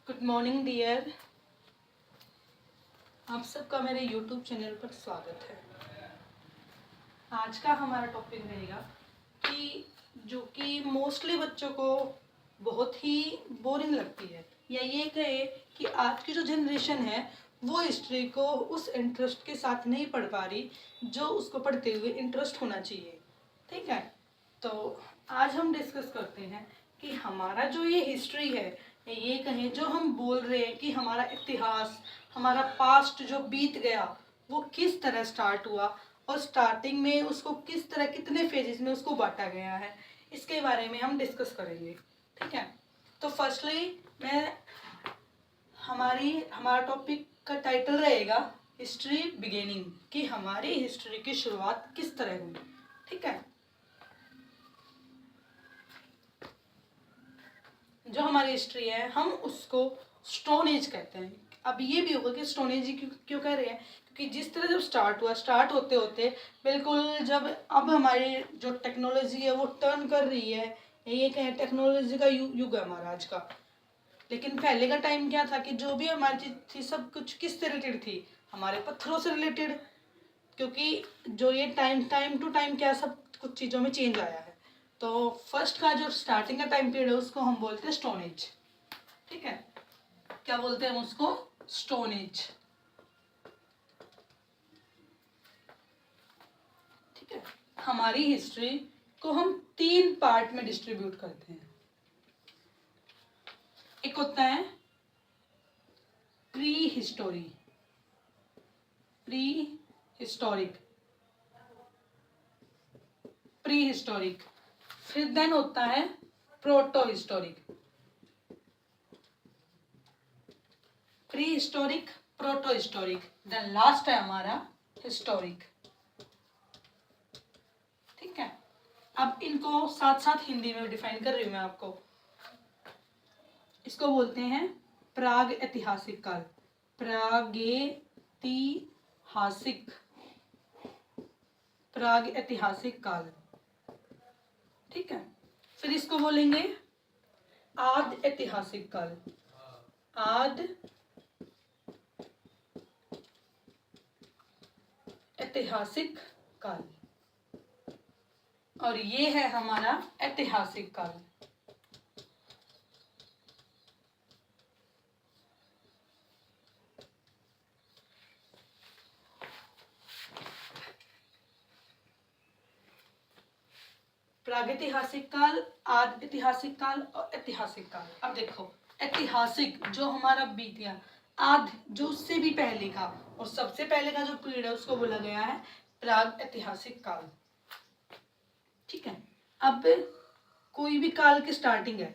Good morning dear. आप सबका मेरे यूट्यूब चैनल पर स्वागत है। आज का हमारा टॉपिक रहेगा कि जो कि मोस्टली बच्चों को बहुत ही बोरिंग लगती है, या ये कहे कि आज की जो जनरेशन है वो हिस्ट्री को उस इंटरेस्ट के साथ नहीं पढ़ पा रही जो उसको पढ़ते हुए इंटरेस्ट होना चाहिए। ठीक है, तो आज हम डिस्कस करते हैं कि हमारा जो ये हिस्ट्री है, ये कहें जो हम बोल रहे हैं कि हमारा इतिहास, हमारा पास्ट जो बीत गया वो किस तरह स्टार्ट हुआ और स्टार्टिंग में उसको किस तरह कितने फेजेस में उसको बांटा गया है, इसके बारे में हम डिस्कस करेंगे। ठीक है, तो फर्स्टली मैं हमारा टॉपिक का टाइटल रहेगा हिस्ट्री बिगिनिंग, कि हमारी हिस्ट्री की शुरुआत किस तरह हुई। ठीक है, जो हमारी हिस्ट्री है हम उसको स्टोन एज कहते हैं। अब ये भी होगा कि स्टोन एज क्यों कह रहे हैं, क्योंकि जिस तरह जब स्टार्ट होते होते बिल्कुल जब अब हमारी जो टेक्नोलॉजी है वो टर्न कर रही है, ये कहें टेक्नोलॉजी का युग है हमारा आज का। लेकिन पहले का टाइम क्या था कि जो भी हमारी चीज थी सब कुछ किससे रिलेटेड थी, हमारे पत्थरों से रिलेटेड, क्योंकि जो ये टाइम टू टाइम क्या सब कुछ चीज़ों में चेंज आया है। तो फर्स्ट का जो स्टार्टिंग का टाइम पीरियड है उसको हम बोलते हैं स्टोन एज। ठीक है, क्या बोलते हैं हम उसको? Stone age. ठीक है, हमारी हिस्ट्री को हम 3 पार्ट में डिस्ट्रीब्यूट करते हैं। एक होता है प्री हिस्टोरिक, फिर देन होता है proto historic, pre historic, proto historic, then last है हमारा हिस्टोरिक। ठीक है, अब इनको साथ साथ हिंदी में डिफाइन कर रही हूं मैं आपको। इसको बोलते हैं प्राग ऐतिहासिक काल, प्राग ऐतिहासिक काल। ठीक है, फिर इसको बोलेंगे आद ऐतिहासिक काल, आद ऐतिहासिक काल, और ये है हमारा ऐतिहासिक काल। प्रागैतिहासिक काल, आद ऐतिहासिक काल और ऐतिहासिक काल। अब देखो, ऐतिहासिक जो हमारा बीत गया, आद जो उससे भी पहले का, और सबसे पहले का जो पीरियड है उसको बोला गया है प्राग ऐतिहासिक काल। ठीक है, अब कोई भी काल की स्टार्टिंग है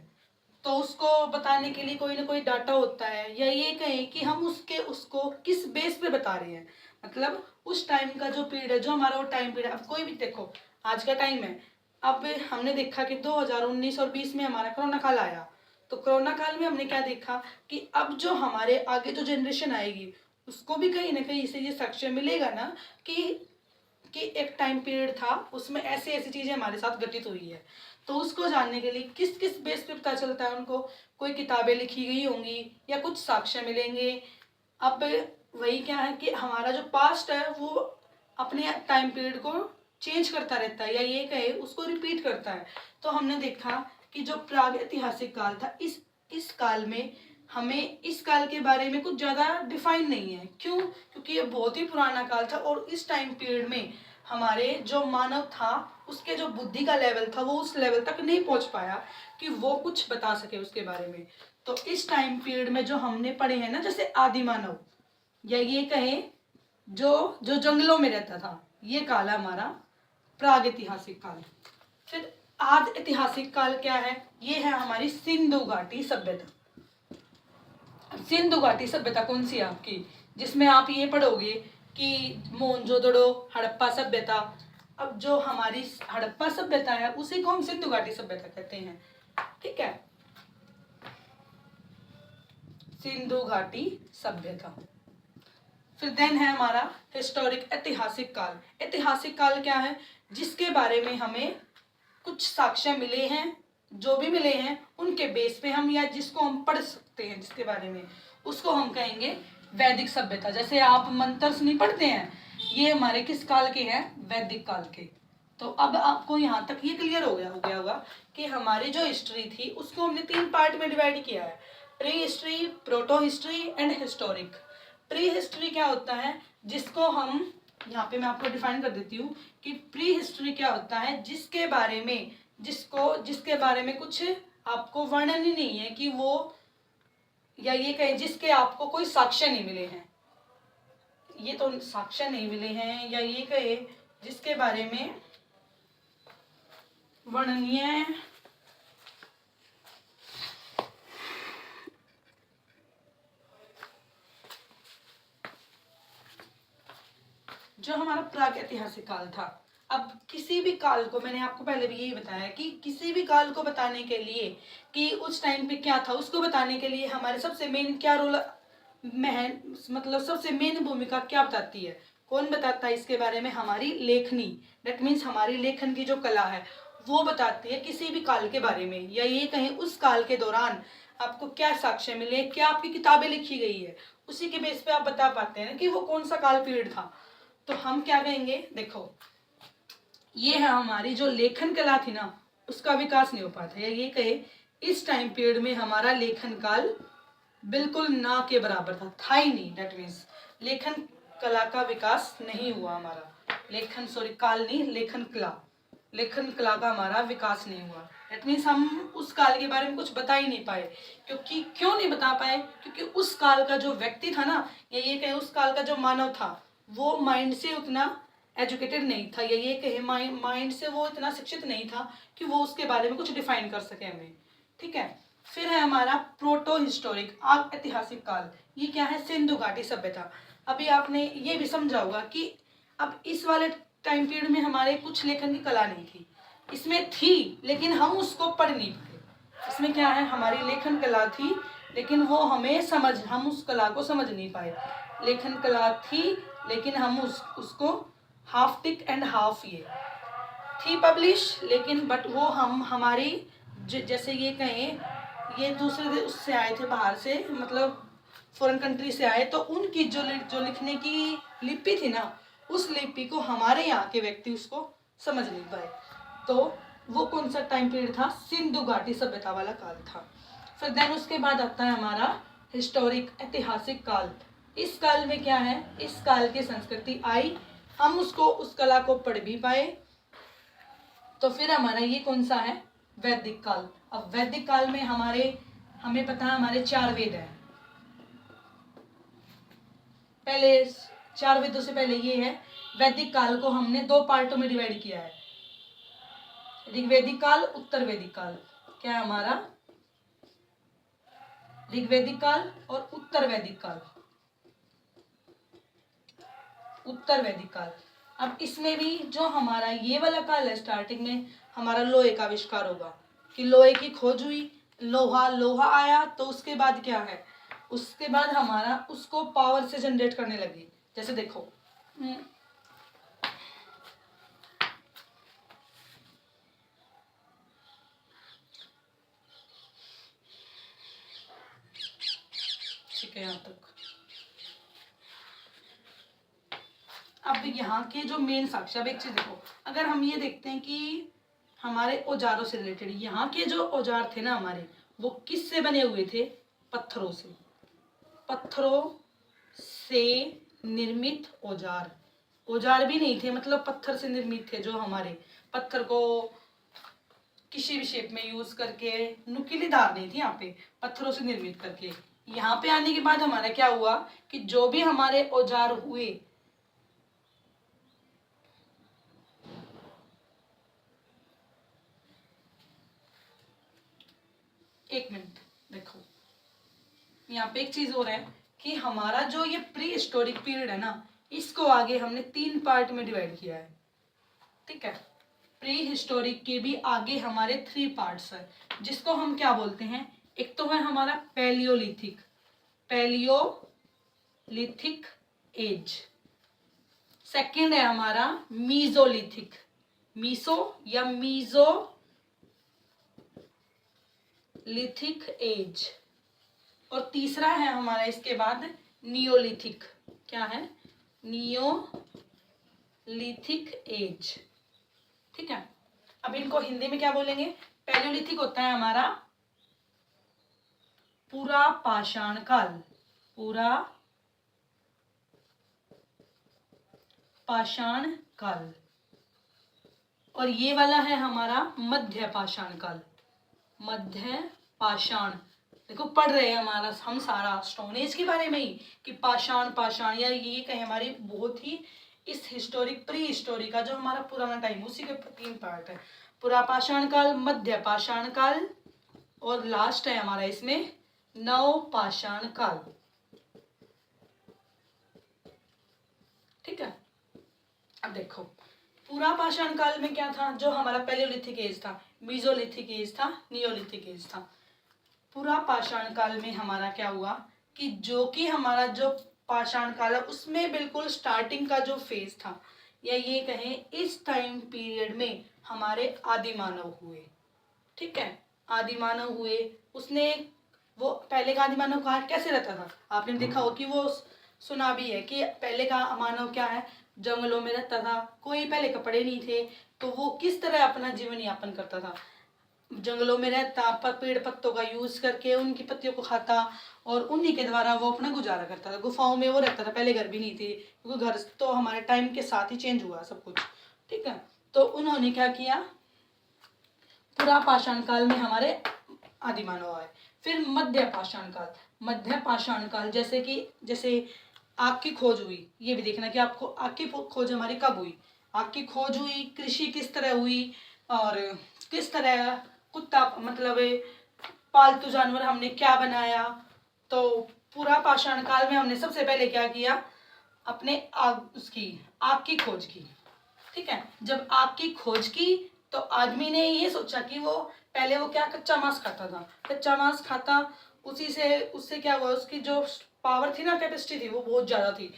तो उसको बताने के लिए कोई ना कोई डाटा होता है, या ये कहें कि हम उसको किस बेस पे बता रहे हैं, मतलब उस टाइम का जो पीरियड है, जो हमारा वो टाइम पीरियड। अब कोई भी देखो, आज का टाइम है, अब हमने देखा कि 2019 और 20 में हमारा कोरोना काल आया, तो कोरोना काल में हमने क्या देखा कि अब जो हमारे आगे जो जनरेशन आएगी उसको भी कहीं ना कहीं इससे ये साक्ष्य मिलेगा ना कि एक टाइम पीरियड था उसमें ऐसी ऐसी चीजें हमारे साथ घटित हुई है। तो उसको जानने के लिए किस किस बेस पे पता चलता है उनको, कोई किताबें लिखी गई होंगी या कुछ साक्ष्य मिलेंगे। अब वही क्या है कि हमारा जो पास्ट है वो अपने टाइम पीरियड को चेंज करता रहता है, या ये कहे उसको रिपीट करता है। तो हमने देखा कि जो प्राग ऐतिहासिक काल था, इस काल में हमें इस काल के बारे में कुछ ज़्यादा डिफाइन नहीं है। क्यों? क्योंकि ये बहुत ही पुराना काल था और इस टाइम पीरियड में हमारे जो मानव था उसके जो बुद्धि का लेवल था वो उस लेवल तक नहीं पहुंच पाया कि वो कुछ बता सके उसके बारे में। तो इस टाइम पीरियड में जो हमने पढ़े हैं ना, जैसे आदि मानव, या ये कहें जो जो जंगलों में रहता था, ये काल है हमारा प्राग ऐतिहासिक काल। फिर आद ऐतिहासिक काल क्या है? ये है हमारी सिंधु घाटी सभ्यता। सिंधु घाटी सभ्यता कौन सी है आपकी, जिसमें आप ये पढ़ोगे कि मोहनजोदड़ो, हड़प्पा सभ्यता। अब जो हमारी हड़प्पा सभ्यता है उसी को हम सिंधु घाटी सभ्यता कहते हैं। ठीक है, सिंधु घाटी सभ्यता। फिर देन है हमारा हिस्टोरिक, ऐतिहासिक काल। ऐतिहासिक काल क्या है? जिसके बारे में हमें कुछ साक्ष्य मिले हैं, जो भी मिले हैं उनके बेस पे हम, या जिसको हम सकते हैं, जिसके बारे में, उसको हम कहेंगे वैदिक सभ्यता। जैसे आप मंत्र नहीं पढ़ते हैं, ये हमारे किस काल के हैं? वैदिक काल के। तो अब आपको यहाँ तक ये क्लियर हो गया होगा कि हमारी जो हिस्ट्री थी उसको हमने 3 पार्ट में डिवाइड किया है, pre history, proto history and historic. Pre history क्या होता है, जिसको हम यहाँ पे मैं आपको डिफाइन कर देती हूँ कि प्री हिस्ट्री क्या होता है, जिसके बारे में कुछ आपको वर्णन ही नहीं है कि वो, या ये कहें जिसके आपको कोई साक्ष्य नहीं मिले हैं, ये तो साक्ष्य नहीं मिले हैं, या ये कहे जिसके बारे में वर्णनीय जो हमारा प्राग ऐतिहासिक काल था। अब किसी भी काल को, मैंने आपको पहले भी यही बताया कि किसी भी काल को बताने के लिए कि उस टाइम पे क्या था, उसको बताने के लिए हमारे सबसे मेन क्या रोल, मतलब सबसे मेन भूमिका क्या बताती है, कौन बताता है इसके बारे में? हमारी लेखनी। दैट मीन्स हमारी लेखन की जो कला है वो बताती है किसी भी काल के बारे में, या ये कहें उस काल के दौरान आपको क्या साक्ष्य मिले, क्या आपकी किताबें लिखी गई है, उसी के बेस पे आप बता पाते हैं कि वो कौन सा काल पीरियड था। तो हम क्या कहेंगे, देखो ये है हमारी जो लेखन कला थी ना, उसका विकास नहीं हो पाता, या ये कहे इस टाइम पीरियड में हमारा लेखन काल बिल्कुल ना के बराबर था ही नहीं। दैट मीन्स लेखन कला का विकास नहीं हुआ हमारा, लेखन कला का हमारा विकास नहीं हुआ। दैट मीन्स हम उस काल के बारे में कुछ बता ही नहीं पाए। क्यों नहीं बता पाए? क्योंकि उस काल का जो व्यक्ति था ना, या ये कहे उस काल का जो मानव था, वो माइंड से उतना एजुकेटेड नहीं था, या ये कहे माइंड से वो इतना शिक्षित नहीं था कि वो उसके बारे में कुछ डिफाइन कर सके हमें। ठीक है, फिर है हमारा प्रोटो हिस्टोरिक, ऐतिहासिक काल। ये क्या है? सिंधु घाटी सभ्यता। अभी आपने ये भी समझा होगा कि अब इस वाले टाइम पीरियड में हमारे कुछ लेखन की कला नहीं थी, इसमें थी लेकिन हम उसको पढ़ नहीं पाए। इसमें क्या है? हमारी लेखन कला थी लेकिन वो हम उस कला को समझ नहीं पाए। लेखन कला थी लेकिन हम उसको हाफ टिक एंड हाफ ये थी पब्लिश, लेकिन बट वो हम हमारी जैसे ये कहें, ये दूसरे उससे आए थे बाहर से, मतलब फॉरेन कंट्री से आए, तो उनकी जो लिखने की लिपि थी ना, उस लिपि को हमारे यहाँ के व्यक्ति उसको समझ नहीं पाए। तो वो कौन सा टाइम पीरियड था? सिंधु घाटी सभ्यता वाला काल था। फिर देन उसके बाद आता है हमारा हिस्टोरिक, ऐतिहासिक काल। इस काल में क्या है? इस काल की संस्कृति आई, हम उस कला को पढ़ भी पाए। तो फिर हमारा ये कौन सा है? वैदिक काल। अब वैदिक काल में हमें पता है हमारे 4 वेद हैं। पहले 4 वेदों से पहले ये है, वैदिक काल को हमने 2 पार्टों में डिवाइड किया है, ऋग्वेदिक काल, उत्तर वैदिक काल। क्या है हमारा? ऋग्वेदिक काल और उत्तर वैदिक काल। उत्तर वैदिक काल। अब इसमें भी जो हमारा ये वाला काल है, स्टार्टिंग में हमारा लोहे का आविष्कार होगा, कि लोहे की खोज हुई, लोहा आया, तो उसके बाद क्या है? उसके बाद हमारा उसको पावर से जनरेट करने लगी। जैसे देखो, ठीक है यहाँ तक। अब यहाँ के जो मेन साक्ष्य, अब एक चीज देखो, अगर हम ये देखते हैं कि हमारे औजारों से रिलेटेड, यहाँ के जो औजार थे ना हमारे, वो किससे बने हुए थे? पत्थरों से। पत्थरों से निर्मित औजार भी नहीं थे, मतलब पत्थर से निर्मित थे, जो हमारे पत्थर को किसी भी शेप में यूज करके, नुकीली धार नहीं थी यहाँ पे, पत्थरों से निर्मित करके। यहाँ पे आने के बाद हमारा क्या हुआ कि जो भी हमारे औजार हुए, एक मिनट देखो, यहाँ पे एक चीज हो रहा है कि हमारा जो ये प्री हिस्टोरिक पीरियड है ना, इसको आगे हमने 3 पार्ट में डिवाइड किया है। ठीक है, प्री हिस्टोरिक के भी आगे हमारे 3 पार्ट्स है, जिसको हम क्या बोलते हैं? एक तो है हमारा पैलियोलिथिक एज। सेकंड है हमारा मीजोलिथिक, मीजोलिथिक एज। और तीसरा है हमारा इसके बाद नियोलिथिक। क्या है? Neolithic age. ठीक है, अब इनको हिंदी में क्या बोलेंगे? पैलियोलिथिक होता है हमारा पूरा पाषाण काल, पूरा पाषाण काल। और ये वाला है हमारा मध्य पाषाण काल, मध्य पाषाण। देखो पढ़ रहे हैं हमारा हम सारा स्टोन एज के बारे में ही, कि पाषाण पाषाण या ये कहीं हमारी बहुत ही इस हिस्टोरिक प्री हिस्टोरिक का जो हमारा पुराना टाइम, उसी के 3 पार्ट है। पूरा पाषाण काल, मध्य पाषाण काल और लास्ट है हमारा इसमें नव पाषाण काल। ठीक है, अब देखो पूरा पाषाण काल में क्या था? जो हमारा पैलियोलिथिक एज था, मीजोलिथिक एज था, नियोलिथिक एज था। पूरा पाषाण काल में हमारा क्या हुआ कि जो कि हमारा जो पाषाण काल है उसमें बिल्कुल स्टार्टिंग का जो फेज था, या ये कहें इस टाइम पीरियड में हमारे आदि मानव हुए। ठीक है, आदि मानव हुए। उसने वो पहले का आदि मानव कहा कैसे रहता था? आपने देखा हो कि वो सुना भी है कि पहले का मानव क्या है, जंगलों में रहता था, कोई पहले कपड़े नहीं थे, तो वो किस तरह अपना जीवन यापन करता था? जंगलों में रहता, पेड़ पत्तों का यूज करके उनकी पत्तियों को खाता और उन्हीं के द्वारा वो अपना गुजारा करता था। गुफाओं में वो रहता था, पहले घर भी नहीं थे, क्योंकि घर तो हमारे टाइम के साथ ही चेंज हुआ सब कुछ। ठीक है, तो उन्होंने क्या किया, पूरा पाषाण काल में हमारे आदि मानव आए। फिर मध्य पाषाण काल, मध्य पाषाण काल जैसे आग की खोज हुई। ये भी देखना कि आपको आग की खोज हमारी कब हुई, आग की खोज हुई, कृषि किस तरह हुई, और किस तरह कुत्ता मतलब पालतू जानवर हमने क्या बनाया। तो पूरा पाषाण काल में हमने सबसे पहले क्या किया, अपने आग की खोज की। ठीक है, जब आग की खोज की तो आदमी ने ये सोचा कि वो पहले वो क्या कच्चा मांस खाता था, कच्चा मांस खाता, उससे क्या हुआ, उसकी जो पावर थी ना, कैपेसिटी थी, वो बहुत ज्यादा थी।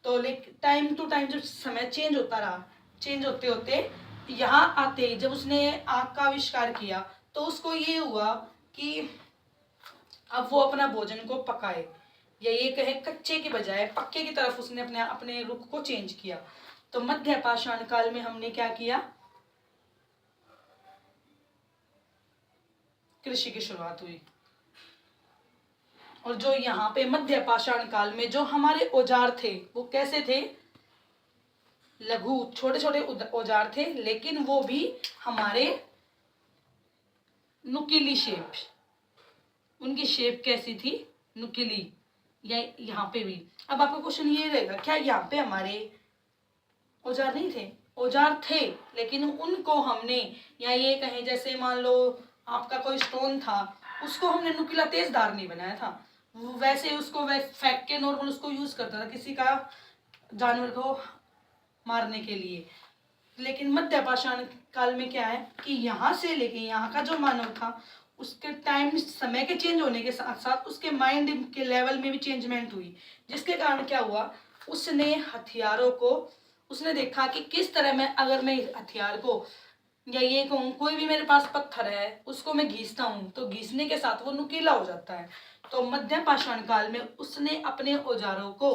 तो लेकिन टाइम टू टाइम जब समय चेंज होता रहा, चेंज होते होते यहाँ आते जब उसने आग का आविष्कार किया, तो उसको ये हुआ कि अब वो अपना भोजन को पकाए, या ये कहे कच्चे के बजाय पक्के की तरफ उसने अपने रुख को चेंज किया। तो मध्य पाषाण काल में हमने क्या किया, कृषि की शुरुआत हुई। और जो यहाँ पे मध्य पाषाण काल में जो हमारे औजार थे वो कैसे थे, लघु छोटे छोटे औजार थे, लेकिन वो भी हमारे नुकीली शेप, उनकी शेप कैसी थी, नुकीली। या यहाँ पे भी अब आपका क्वेश्चन ये रहेगा, क्या यहाँ पे हमारे औजार नहीं थे? औजार थे, लेकिन उनको हमने, या ये कहें जैसे मान लो आपका कोई स्टोन था, उसको हमने नुकीला तेज धार नहीं बनाया था, वैसे उसको फेंक के नॉर्मल उसको यूज करता था किसी का जानवर को मारने के लिए। लेकिन मध्य पाषाण काल में क्या है कि यहाँ से लेके यहाँ का जो मानव था, उसके टाइम समय के चेंज होने के साथ साथ उसके माइंड के लेवल में भी चेंजमेंट हुई, जिसके कारण क्या हुआ, उसने हथियारों को, उसने देखा कि किस तरह मैं, अगर मैं हथियार को, या ये कहूँ कोई भी मेरे पास पत्थर है उसको मैं घीसता हूँ तो घीसने के साथ वो नुकीला हो जाता है। तो मध्य पाषाण काल में उसने अपने औजारों को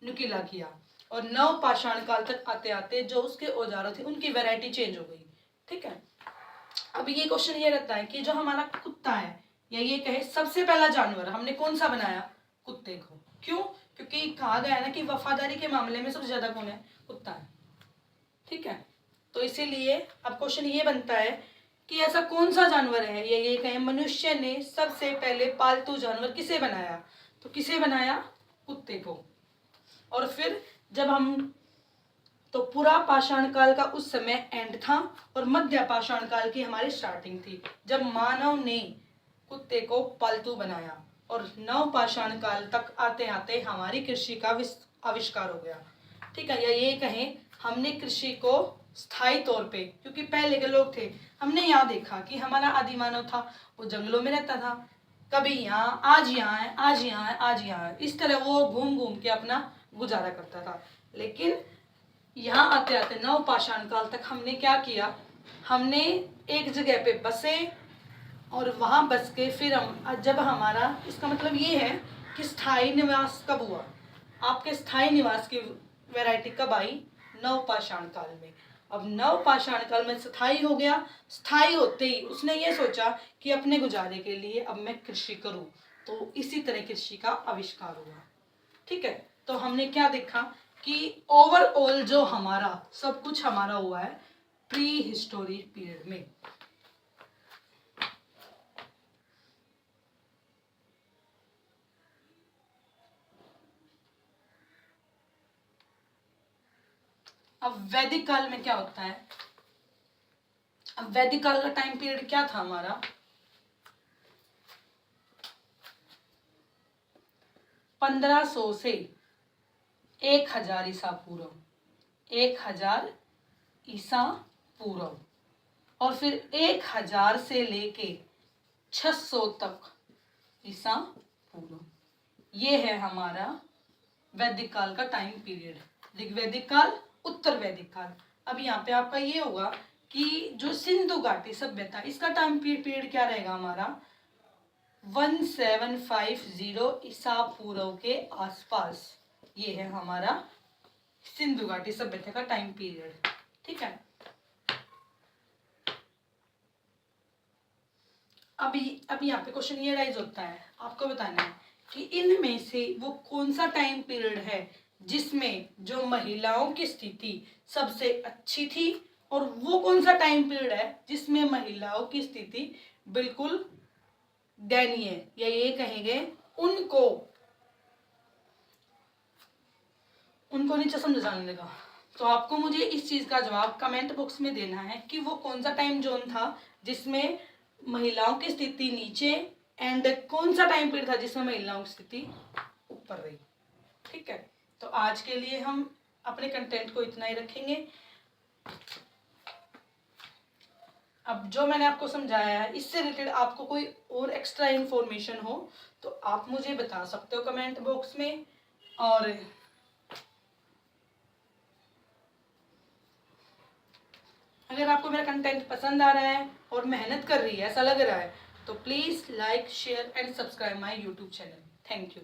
नुकीला किया, और नव पाषाण काल तक आते आते जो उसके औजारों थे उनकी वैरायटी चेंज हो गई। ठीक है, अब ये क्वेश्चन ये रहता है कि जो हमारा कुत्ता है, या ये कहे सबसे पहला जानवर हमने कौन सा बनाया, कुत्ते को। क्यों? क्योंकि कहा गया है ना कि वफादारी के मामले में सबसे ज्यादा कौन है, कुत्ता है। ठीक है, तो इसीलिए अब क्वेश्चन ये बनता है कि ऐसा कौन सा जानवर है, या ये कहें मनुष्य ने सबसे पहले पालतू जानवर किसे बनाया, तो किसे बनाया, कुत्ते को। और फिर जब हम, तो पूरा पाषाण काल का उस समय एंड था और मध्य पाषाण काल की हमारी स्टार्टिंग थी, जब मानव ने कुत्ते को पालतू बनाया, और नव पाषाण काल तक आते आते हमारी कृषि का आविष्कार हो गया। ठीक है, या ये कहें हमने कृषि को स्थायी तौर पे, क्योंकि पहले के लोग थे, हमने यहाँ देखा कि हमारा आदि मानव था, वो जंगलों में रहता था, कभी यहाँ, आज यहाँ है, आज यहाँ है, आज यहाँ है, इस तरह वो घूम घूम के अपना गुजारा करता था। लेकिन यहाँ आते आते नव पाषाण काल तक हमने क्या किया, हमने एक जगह पे बसे और वहाँ बस के फिर हम जब हमारा, इसका मतलब ये है कि स्थायी निवास कब हुआ, आपके स्थायी निवास की वैरायटी कब आई, नवपाषाण काल में। अब नवपाषाण काल में स्थायी हो गया, स्थायी होते ही उसने ये सोचा कि अपने गुजारे के लिए अब मैं कृषि करूं, तो इसी तरह कृषि का आविष्कार हुआ। ठीक है, तो हमने क्या देखा कि ओवरऑल जो हमारा सब कुछ हमारा हुआ है प्री हिस्टोरिक पीरियड में। अब वैदिक काल में क्या होता है, अब वैदिक काल का टाइम पीरियड क्या था हमारा, 1500 से 1000 ईसा पूर्व, 1000 ईसा पूर्व, और फिर 1000 से लेके 600 तक ईसा पूर्व, ये है हमारा वैदिक काल का टाइम पीरियड। ऋग्वैदिक काल, उत्तर वैदिक काल। अब यहाँ पे आपका ये होगा कि जो सिंधु घाटी सभ्यता, इसका टाइम पीरियड क्या रहेगा हमारा, 1750 ईसा पूर्व के आसपास, ये है हमारा सिंधु घाटी सभ्यता का टाइम पीरियड। ठीक है, अभी यहाँ पे क्वेश्चन ये राइज होता है, आपको बताना है कि इनमें से वो कौन सा टाइम पीरियड है जिसमें जो महिलाओं की स्थिति सबसे अच्छी थी, और वो कौन सा टाइम पीरियड है जिसमें महिलाओं की स्थिति बिल्कुल दयनीय है, या ये कहेंगे उनको नीचे समझ जाने लगा। तो आपको मुझे इस चीज का जवाब कमेंट बॉक्स में देना है कि वो कौन सा टाइम जोन था जिसमें महिलाओं की स्थिति नीचे, एंड कौन सा टाइम पीरियड था जिसमें महिलाओं की स्थिति ऊपर रही। ठीक है, तो आज के लिए हम अपने कंटेंट को इतना ही रखेंगे। अब जो मैंने आपको समझाया है इससे रिलेटेड आपको कोई और एक्स्ट्रा इंफॉर्मेशन हो तो आप मुझे बता सकते हो कमेंट बॉक्स में। और अगर आपको मेरा कंटेंट पसंद आ रहा है और मेहनत कर रही है ऐसा लग रहा है तो please like share and subscribe my YouTube channel. Thank you.